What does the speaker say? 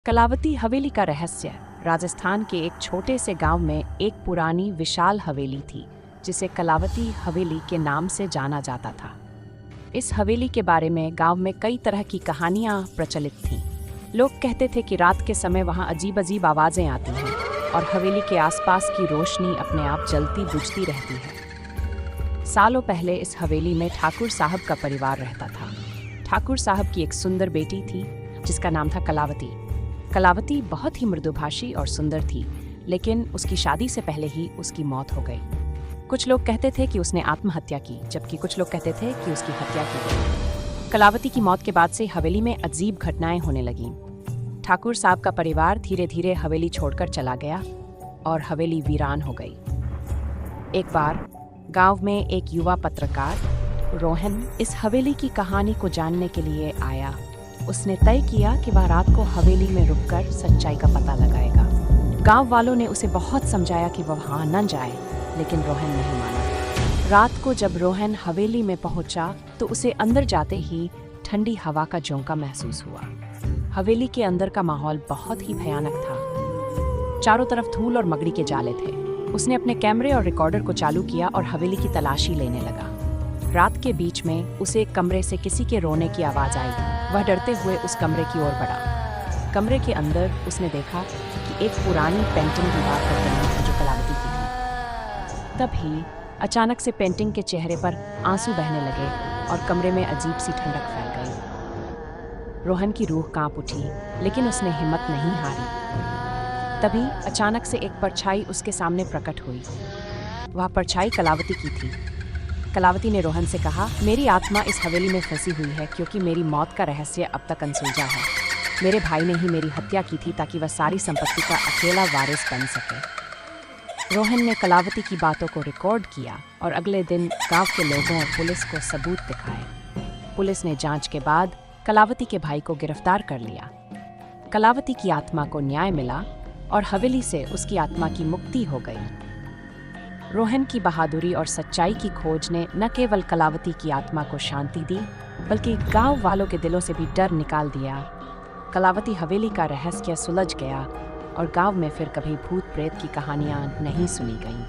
कलावती हवेली का रहस्य। राजस्थान के एक छोटे से गांव में एक पुरानी विशाल हवेली थी जिसे कलावती हवेली के नाम से जाना जाता था। इस हवेली के बारे में गांव में कई तरह की कहानियां प्रचलित थीं। लोग कहते थे कि रात के समय वहां अजीब अजीब आवाजें आती हैं और हवेली के आसपास की रोशनी अपने आप जलती बुझती रहती है। सालों पहले इस हवेली में ठाकुर साहब का परिवार रहता था। ठाकुर साहब की एक सुंदर बेटी थी जिसका नाम था कलावती। कलावती बहुत ही मृदुभाषी और सुंदर थी, लेकिन उसकी शादी से पहले ही उसकी मौत हो गई। कुछ लोग कहते थे कि उसने आत्महत्या की, जबकि कुछ लोग कहते थे कि उसकी हत्या की गई। कलावती की मौत के बाद से हवेली में अजीब घटनाएं होने लगीं। ठाकुर साहब का परिवार धीरे धीरे हवेली छोड़कर चला गया और हवेली वीरान हो गई। एक बार गांव में एक युवा पत्रकार रोहन इस हवेली की कहानी को जानने के लिए आया। उसने तय किया कि वह रात को हवेली में रुककर सच्चाई का पता लगाएगा। गांव वालों ने उसे बहुत समझाया कि वह वहां न जाए, लेकिन रोहन नहीं माना। रात को जब रोहन हवेली में पहुंचा तो उसे अंदर जाते ही ठंडी हवा का झोंका महसूस हुआ। हवेली के अंदर का माहौल बहुत ही भयानक था। चारों तरफ धूल और मकड़ी के जाले थे। उसने अपने कैमरे और रिकॉर्डर को चालू किया और हवेली की तलाशी लेने लगा। रात के बीच में उसे एक कमरे से किसी के रोने की आवाज आई। वह डरते हुए उस कमरे की ओर बढ़ा। कमरे के अंदर उसने देखा कि एक पुरानी पेंटिंग दीवार पर बनी थी जो कलावती की थी। तभी अचानक से पेंटिंग के चेहरे पर आंसू बहने लगे और कमरे में अजीब सी ठंडक फैल गई। रोहन की रूह कांप उठी, लेकिन उसने हिम्मत नहीं हारी। तभी अचानक से एक परछाई उसके सामने प्रकट हुई। वह परछाई कलावती की थी। कलावती ने रोहन से कहा, मेरी आत्मा इस हवेली में फंसी हुई है क्योंकि मेरी मौत का रहस्य अब तक अनसुलझा है। मेरे भाई ने ही मेरी हत्या की थी ताकि वह सारी संपत्ति का अकेला वारिस बन सके। रोहन ने कलावती की बातों को रिकॉर्ड किया और अगले दिन गांव के लोगों और पुलिस को सबूत दिखाए। पुलिस ने जांच के बाद कलावती के भाई को गिरफ्तार कर लिया। कलावती की आत्मा को न्याय मिला और हवेली से उसकी आत्मा की मुक्ति हो गई। रोहन की बहादुरी और सच्चाई की खोज ने न केवल कलावती की आत्मा को शांति दी, बल्कि गांव वालों के दिलों से भी डर निकाल दिया। कलावती हवेली का रहस्य सुलझ गया और गांव में फिर कभी भूत प्रेत की कहानियां नहीं सुनी गईं।